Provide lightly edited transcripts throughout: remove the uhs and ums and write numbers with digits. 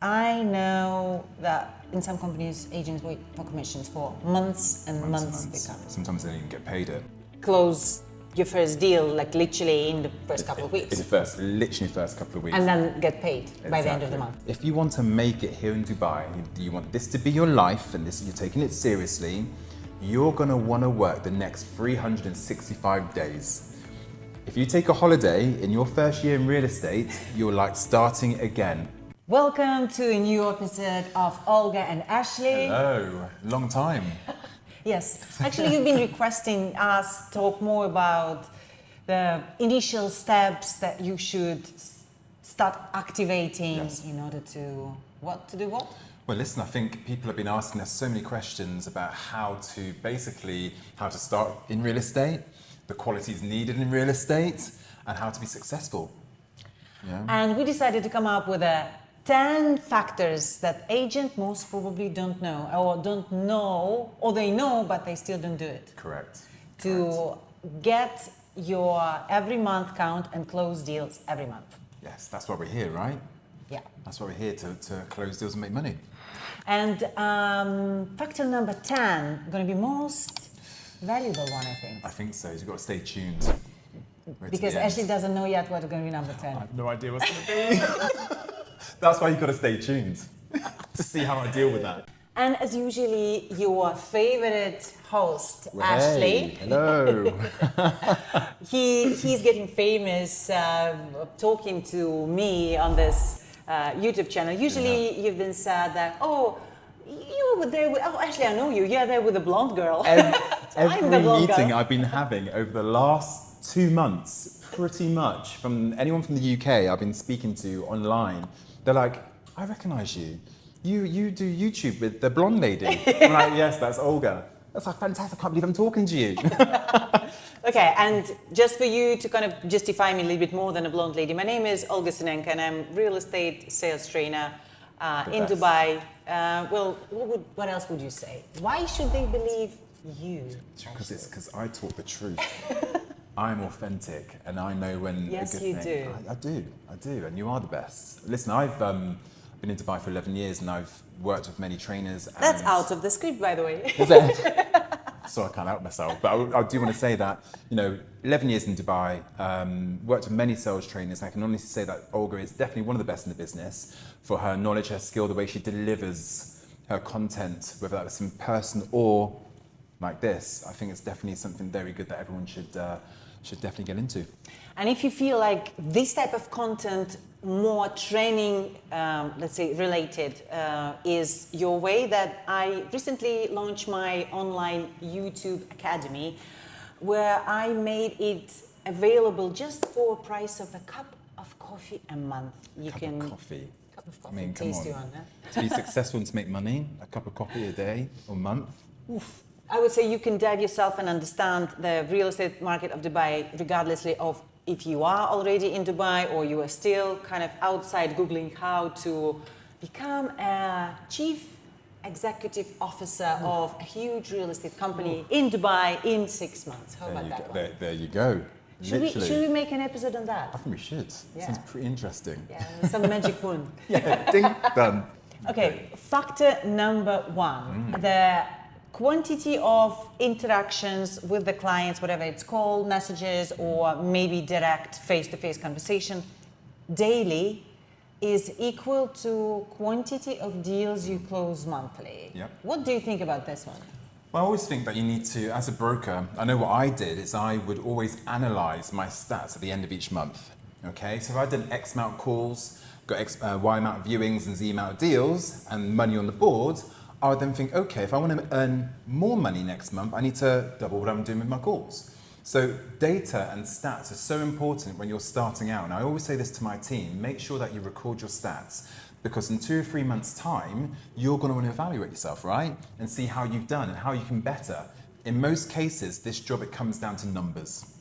I know that in some companies, agents wait for commissions for months and months to come. Sometimes they don't even get paid it. Close your first deal, like literally in the first couple of weeks. Literally first couple of weeks. And then get paid by the end of the month. If you want to make it here in Dubai, you want this to be your life and you're taking it seriously, you're going to want to work the next 365 days. If you take a holiday in your first year in real estate, you're like starting again. Welcome to a new episode of Olga and Ashley. Hello, long time. Yes, actually you've been requesting us talk more about the initial steps that you should start activating in order to do what? Well, listen, I think people have been asking us so many questions about how to start in real estate, the qualities needed in real estate, and how to be successful. Yeah. And we decided to come up with 10 factors that agents most probably don't know, or they know, but they still don't do it. Correct. To get your every month count and close deals every month. Yes, that's why we're here, right? Yeah. That's why we're here, to close deals and make money. And factor number 10, going to be most valuable one, I think. I think so. You've got to stay tuned. Because Ashley doesn't know yet what's going to be number 10. I have no idea what's going to be. That's why you've got to stay tuned to see how I deal with that. And as usually, your favorite host, Well, Ashley. hey, hello. He's getting famous talking to me on this YouTube channel. Usually you've been said that, you were there with, Ashley, I know you. You're there with the blonde girl. Every meeting I've been having over the last 2 months, pretty much, from anyone from the UK I've been speaking to online, they're like, I recognise you. You do YouTube with the blonde lady. I'm like, yes, that's Olga. That's like fantastic. I can't believe I'm talking to you. Okay, and just for you to kind of justify me a little bit more than a blonde lady, my name is Olga Sinenko and I'm real estate sales trainer in Dubai. What else would you say? Why should they believe you? Because I talk the truth. I'm authentic and I know when yes, a good you thing. do. I do, and you are the best. Listen, I've been in Dubai for 11 years and I've worked with many trainers. That's out of the script, by the way. Is it? So I can't help myself, but I do want to say that, 11 years in Dubai, worked with many sales trainers. I can honestly say that Olga is definitely one of the best in the business for her knowledge, her skill, the way she delivers her content, whether that's in person or like this. I think it's definitely something very good that everyone should definitely get into. And if you feel like this type of content, more training, let's say related, is your way, that I recently launched my online YouTube Academy, where I made it available just for a price of a cup of coffee a month. Cup of coffee. I mean, come on. To be successful and to make money, a cup of coffee a day or month. Oof. I would say you can dive yourself and understand the real estate market of Dubai, regardlessly of if you are already in Dubai or you are still kind of outside Googling how to become a chief executive officer of a huge real estate company in Dubai in 6 months. How about that one? There you go. Should we make an episode on that? I think we should. Yeah. Sounds pretty interesting. Yeah, some magic wand. Yeah, ding, done. Okay, factor number 1, the quantity of interactions with the clients, whatever it's called, messages or maybe direct face-to-face conversation daily, is equal to quantity of deals you close monthly. Yep. What do you think about this one? Well, I always think that you need to, as a broker, I know what I did is I would always analyze my stats at the end of each month. Okay, so if I did X amount of calls, got Y amount of viewings and Z amount of deals and money on the board, I would then think, okay, if I want to earn more money next month, I need to double what I'm doing with my calls. So data and stats are so important when you're starting out. And I always say this to my team, make sure that you record your stats, because in 2 or 3 months' time, you're going to want to evaluate yourself, right? And see how you've done and how you can better. In most cases, this job, it comes down to numbers.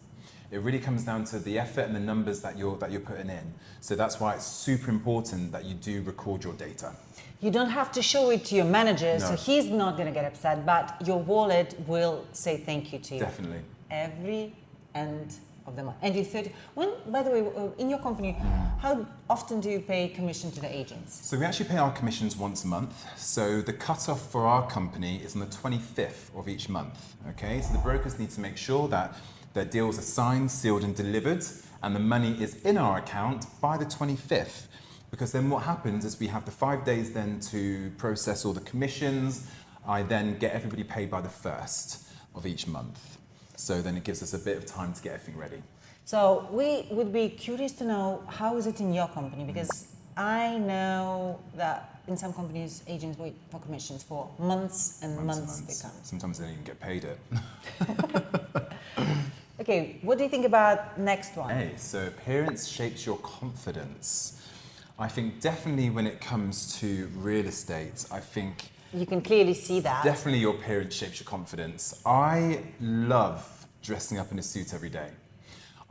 It really comes down to the effort and the numbers that you're putting in. So that's why it's super important that you do record your data. You don't have to show it to your manager, No. so he's not going to get upset, but your wallet will say thank you to you. Definitely. Every end of the month. And you 30. When, by the way, in your company, how often do you pay commission to the agents? So we actually pay our commissions once a month. So the cutoff for our company is on the 25th of each month. Okay, so the brokers need to make sure that their deals are signed, sealed, and delivered, and the money is in our account by the 25th. Because then what happens is we have the 5 days then to process all the commissions. I then get everybody paid by the 1st of each month. So then it gives us a bit of time to get everything ready. So we would be curious to know, how is it in your company? Because I know that in some companies, agents wait for commissions for months and months to come. Sometimes they don't even get paid it. Okay, what do you think about next one? Hey, so appearance shapes your confidence. I think definitely when it comes to real estate, I think You can clearly see that. definitely your appearance shapes your confidence. I love dressing up in a suit every day.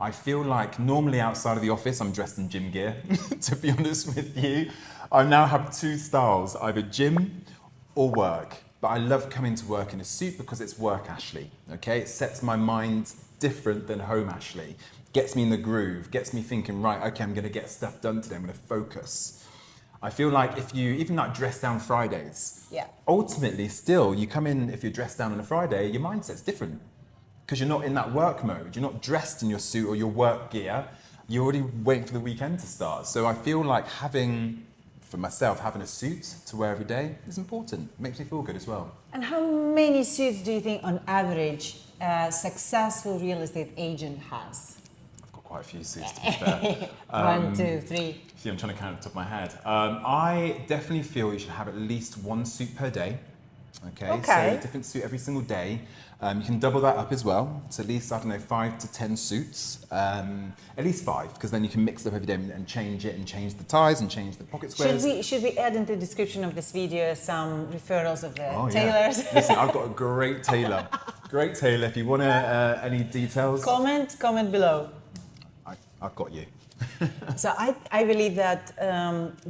I feel like normally outside of the office, I'm dressed in gym gear, to be honest with you. I now have two styles, either gym or work. But I love coming to work in a suit because it's work Ashley, okay? It sets my mind different than home Ashley. Gets me in the groove, gets me thinking, right, okay, I'm gonna get stuff done today, I'm gonna focus. I feel like if you, even like dress down Fridays, Yeah. ultimately still, you come in, if you're dressed down on a Friday, your mindset's different. Because you're not in that work mode, you're not dressed in your suit or your work gear, you're already waiting for the weekend to start. So I feel like for myself, having a suit to wear every day is important. It makes me feel good as well. And how many suits do you think on average a successful real estate agent has? I've got quite a few suits to be fair. 1, 2, 3. See, I'm trying to count off the top of my head. I definitely feel you should have at least one suit per day. Okay, Okay. so a different suit every single day. You can double that up as well. So at least, I don't know, 5 to 10 suits. At least 5, because then you can mix it up every day and change it and change the ties and change the pocket squares. Should we add in the description of this video some referrals of the Oh, tailors? Yeah. Listen, I've got a great tailor. Great tailor. If you want any details, Comment below. I've got you. So I believe that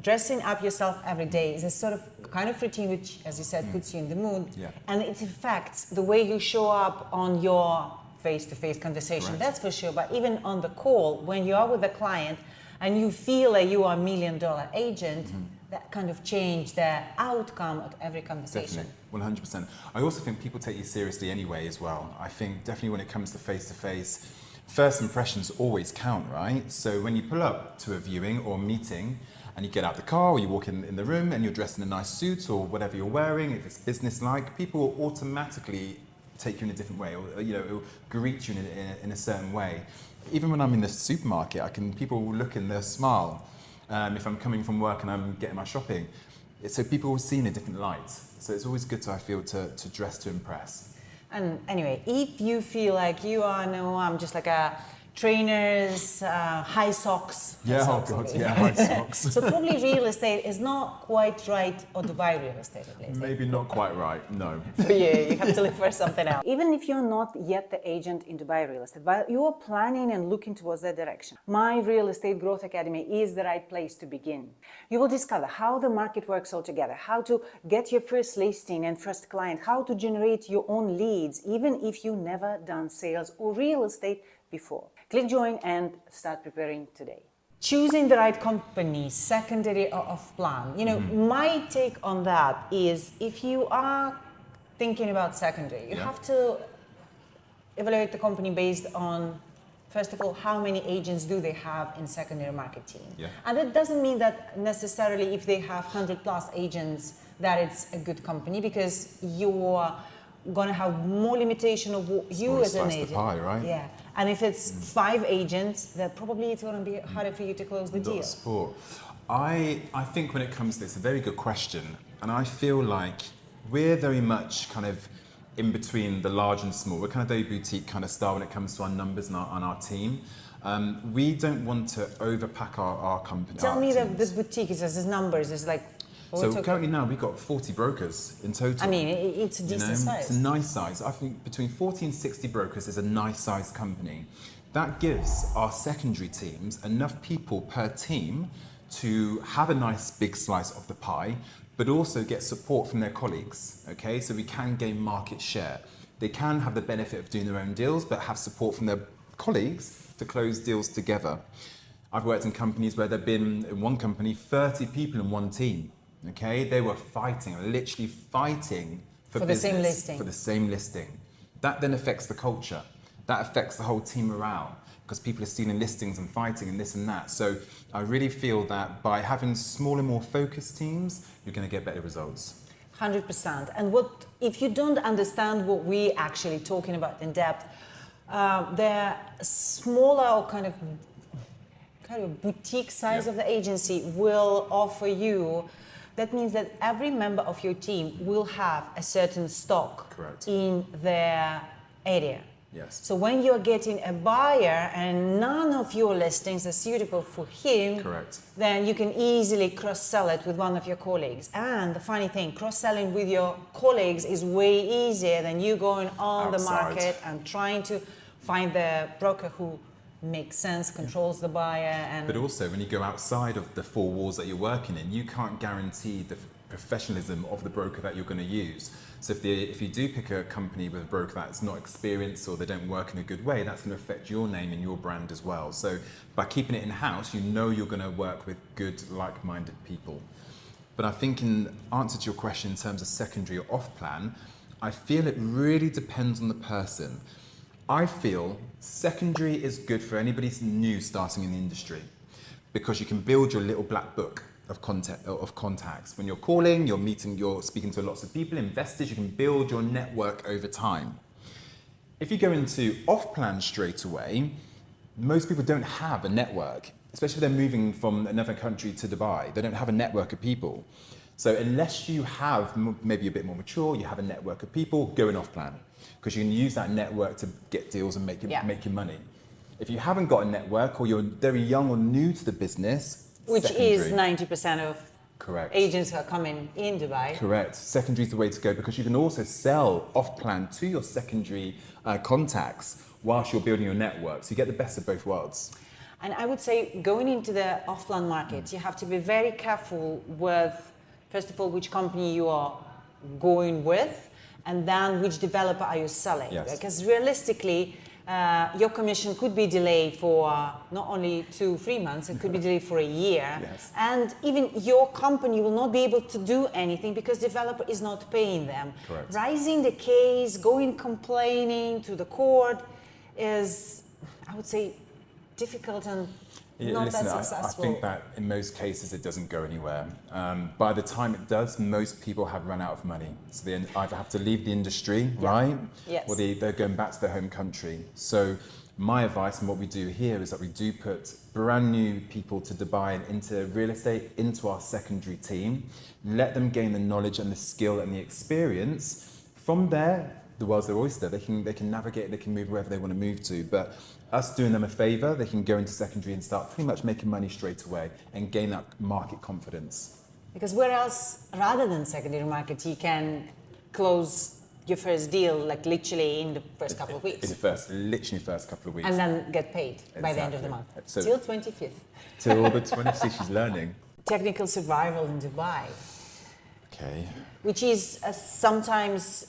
dressing up yourself every day is a sort of kind of routine which, as you said, puts you in the mood. Yeah. And it affects the way you show up on your face-to-face conversation, Correct. that's for sure. But even on the call, when you are with a client and you feel like you are $1 million agent, that kind of change the outcome of every conversation. Definitely, 100%. I also think people take you seriously anyway as well. I think definitely when it comes to face-to-face, first impressions always count, right? So when you pull up to a viewing or meeting and you get out the car or you walk in the room and you're dressed in a nice suit or whatever you're wearing, if it's business-like, people will automatically take you in a different way or it'll greet you in a certain way. Even when I'm in the supermarket, people will look and they'll smile. If I'm coming from work and I'm getting my shopping. So people will see in a different light. So it's always good, I feel, to dress to impress. And anyway, if you feel like you are, I'm just like a trainers, high socks. Yeah, oh God, yeah, high socks. So probably real estate is not quite right, or Dubai real estate at least. Maybe not quite right, no. For you, you have to look for something else. Even if you're not yet the agent in Dubai real estate, but you are planning and looking towards that direction, my Real Estate Growth Academy is the right place to begin. You will discover how the market works altogether, how to get your first listing and first client, how to generate your own leads, even if you've never done sales or real estate before. Click join and start preparing today. Choosing the right company, secondary or off plan. My take on that is if you are thinking about secondary, you have to evaluate the company based on, first of all, how many agents do they have in secondary market team. Yeah. And that doesn't mean that necessarily if they have 100 plus agents that it's a good company, because you're going to have more limitation of what you as an agent. The pie, right? Yeah. And if it's 5 agents, then probably it's going to be harder for you to close the deal. Sport. I think when it comes to this, a very good question. And I feel like we're very much kind of in between the large and small. We're kind of very boutique kind of style when it comes to our numbers and our team. We don't want to overpack our company. Tell me that this boutique is as numbers is like. So currently now we've got 40 brokers in total. I mean, it's a decent size. It's a nice size. I think between 40 and 60 brokers is a nice sized company. That gives our secondary teams enough people per team to have a nice big slice of the pie, but also get support from their colleagues, okay? So we can gain market share. They can have the benefit of doing their own deals, but have support from their colleagues to close deals together. I've worked in companies where there've been, in one company, 30 people in one team. Okay, they were fighting, literally fighting for the same business, listing. for the same listing. That then affects the culture. That affects the whole team morale because people are stealing listings and fighting and this and that. So I really feel that by having smaller, more focused teams, you're going to get better results. 100%. And what if you don't understand what we actually talking about in depth? The smaller or kind of boutique size of the agency will offer you. That means that every member of your team will have a certain stock Correct. in their area. Yes. So when you're getting a buyer and none of your listings are suitable for him, Correct. then you can easily cross-sell it with one of your colleagues. And the funny thing, cross-selling with your colleagues is way easier than you going on the Outside. market and trying to find the broker who makes sense, controls the buyer. And But also, when you go outside of the four walls that you're working in, you can't guarantee the professionalism of the broker that you're going to use. So if you do pick a company with a broker that's not experienced or they don't work in a good way, that's going to affect your name and your brand as well. So by keeping it in-house, you know you're going to work with good, like-minded people. But I think in answer to your question in terms of secondary or off-plan, I feel it really depends on the person. I feel secondary is good for anybody who's new starting in the industry because you can build your little black book of contacts. When you're calling, you're meeting, you're speaking to lots of people, investors, you can build your network over time. If you go into off-plan straight away, most people don't have a network, especially if they're moving from another country to Dubai. They don't have a network of people. So unless you have maybe a bit more mature, you have a network of people, going off-plan because you can use that network to get deals and make your money. If you haven't got a network or you're very young or new to the business, which secondary. is 90% of Correct. agents who are coming in Dubai. Correct. Secondary is the way to go because you can also sell off-plan to your secondary contacts whilst you're building your network. So you get the best of both worlds. And I would say going into the off-plan market, you have to be very careful with, first of all, which company you are going with, and then which developer are you selling. Yes. Because realistically, your commission could be delayed for not only 2-3 months, it could be delayed for a year. Yes. And even your company will not be able to do anything because developer is not paying them. Correct. Raising the case, going complaining to the court is, I would say, difficult and not Listen, that successful. I think that in most cases it doesn't go anywhere. By the time it does, most people have run out of money. So they either have to leave the industry, right? Yes. Or they're going back to their home country. So my advice and what we do here is that we do put brand new people to Dubai and into real estate, into our secondary team, let them gain the knowledge and the skill and the experience. From there, the world's their oyster. They can navigate, they can move wherever they want to move to. But us doing them a favor, they can go into secondary and start pretty much making money straight away and gain that market confidence. Because where else, rather than secondary market, you can close your first deal, like literally in the first couple of weeks. In the literally first couple of weeks. And then get paid by the end of the month. So- Till 25th. Till the 26th, she's learning. Technical survival in Dubai, Okay. which is sometimes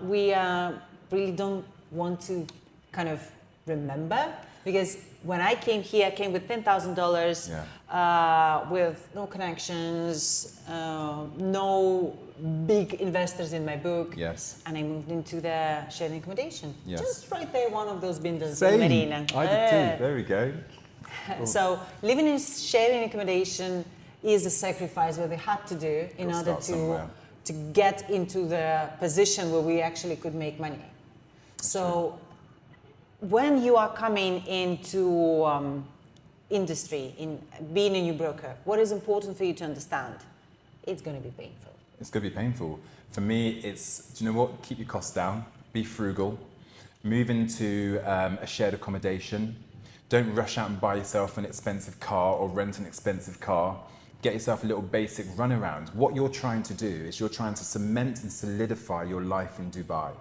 we really don't want to kind of remember, because when I came here, I came with $10,000, with no connections, no big investors in my book. Yes. And I moved into the sharing accommodation. Yes. Just right there, one of those bindles Same. in Medina. I did too. There we go. So living in sharing accommodation is a sacrifice that we had to do in Gotta order start somewhere. to get into the position where we actually could make money. So when you are coming into industry, in being a new broker, what is important for you to understand? It's going to be painful. It's going to be painful. For me, it's, do you know what? Keep your costs down. Be frugal. Move into a shared accommodation. Don't rush out and buy yourself an expensive car or rent an expensive car. Get yourself a little basic runaround. What you're trying to do is you're trying to cement and solidify your life in Dubai.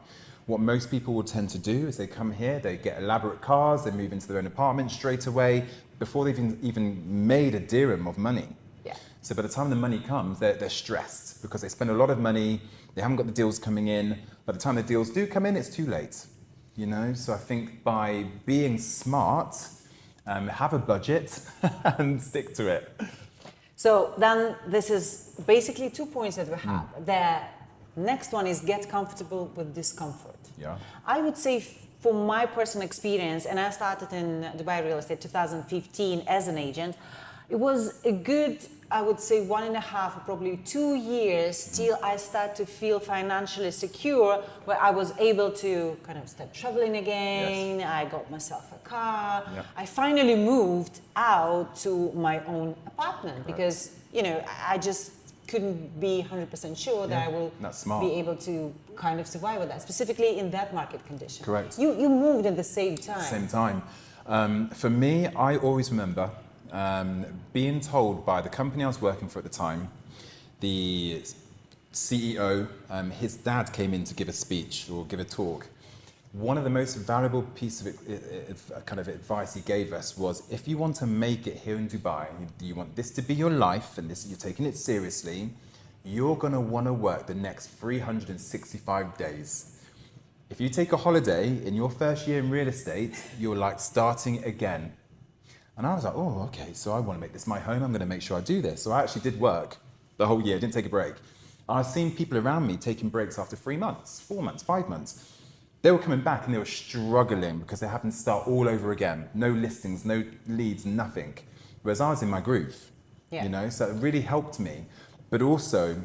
What most people will tend to do is they come here, they get elaborate cars, they move into their own apartment straight away before they've even made a dirham of money. Yeah. So by the time the money comes, they're stressed because they spend a lot of money, they haven't got the deals coming in. By the time the deals do come in, it's too late. you know. So I think by being smart, have a budget and stick to it. So then this is basically 2 points that we have. The next one is get comfortable with discomfort. Yeah. I would say from my personal experience, and I started in Dubai real estate 2015 as an agent, it was a good, I would say 1.5 or probably 2 years till I started to feel financially secure, where I was able to kind of start traveling again. Yes. I got myself a car. Yeah. I finally moved out to my own apartment because, you know, I just couldn't be 100% sure that I will That's smart. be able to kind of survive with that, specifically in that market condition. Correct. You moved at the same time. Same time. For me, I always remember being told by the company I was working for at the time, the CEO, his dad came in to give a speech or give a talk. One of the most valuable piece of kind of advice he gave us was, if you want to make it here in Dubai, you want this to be your life and this, you're taking it seriously, you're going to want to work the next 365 days. If you take a holiday in your first year in real estate, you're like starting again. And I was like, oh, okay, so I want to make this my home. I'm going to make sure I do this. So I actually did work the whole year, didn't take a break. I've seen people around me taking breaks after 3 months, 4 months, 5 months. They were coming back and they were struggling because they're having to start all over again. No listings, no leads, nothing. Whereas I was in my groove, you know, so it really helped me. But also,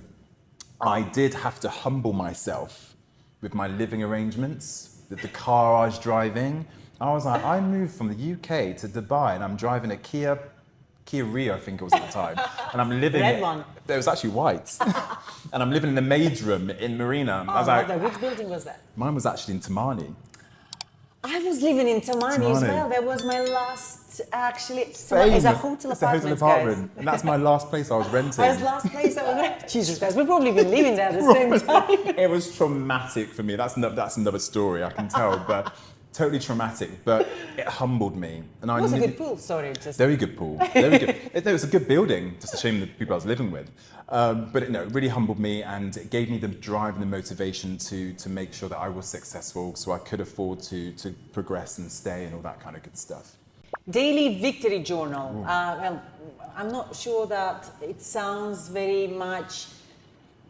I did have to humble myself with my living arrangements, with the car I was driving. I was like, I moved from the UK to Dubai and I'm driving a Kia Rio, I think it was at the time. And I'm living Red one. It was actually white. And I'm living in the maid's room in Marina. I was like, Which building was that? mine was actually in Tamani. I was living in Tamani as Tamani. well. That was my last, actually. Same. It's a hotel It's a hotel apartment, apartment. guys. And that's my last place I was renting. That was the last place I was renting. Jesus Christ, we've probably been living there at the same time. It was traumatic for me. That's another story, I can tell. But totally traumatic. But it humbled me. And It was a good pool, sorry. Just Very good pool. Very good. It was a good building. Just a shame the people I was living with. But it really humbled me, and it gave me the drive and the motivation to make sure that I was successful, so I could afford to progress and stay and all that kind of good stuff. Daily victory journal. Well, I'm not sure that it sounds very much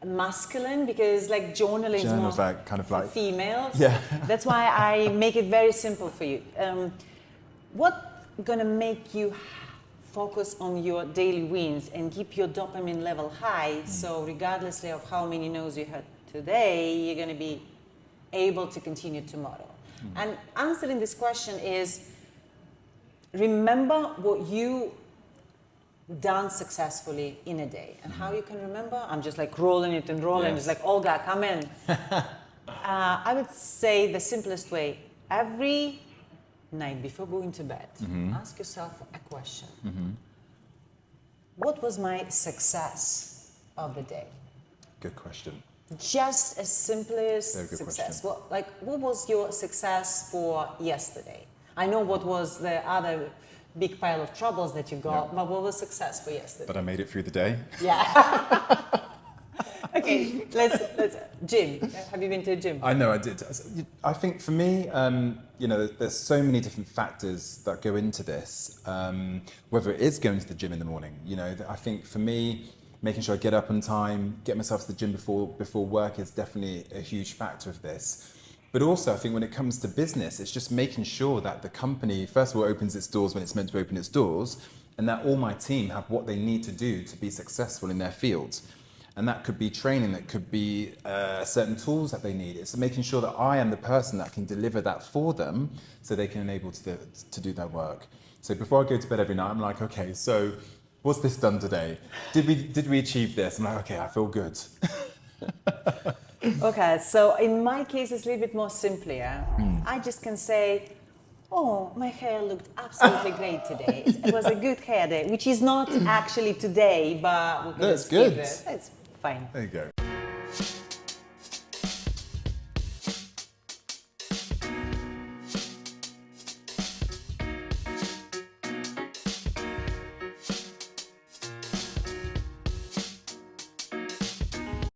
masculine, because like journal is Journal's more like kind of like females. Yeah. That's why I make it very simple for you. What's gonna make you focus on your daily wins and keep your dopamine level high, so regardlessly of how many no's you had today, you're gonna be able to continue tomorrow? And answering this question is, remember what you done successfully in a day. And how you can remember? I'm just like rolling it and rolling. Yes. It's like, Olga, come in. I would say the simplest way, every night before going to bed, ask yourself a question. What was my success of the day? Good question. Just as simple as Very good success. question. What was your success for yesterday? I know what was the other big pile of troubles that you got, but what was success for yesterday? But I made it through the day. Yeah. Okay, let's gym. Have you been to a gym? I know I did. I think for me, there's so many different factors that go into this. Whether it is going to the gym in the morning, I think for me, making sure I get up on time, get myself to the gym before work is definitely a huge factor of this. But also, I think when it comes to business, it's just making sure that the company, first of all, opens its doors when it's meant to open its doors, and that all my team have what they need to do to be successful in their fields. And that could be training, that could be certain tools that they need. It's making sure that I am the person that can deliver that for them so they can enable to do their work. So before I go to bed every night, I'm like, okay, so what's this done today? Did we achieve this? I'm like, okay, I feel good. Okay, so in my case, it's a little bit more simpler. I just can say, oh, my hair looked absolutely great today. It was a good hair day, which is not actually today, but we can That's skip good. it. It's fine. There you go.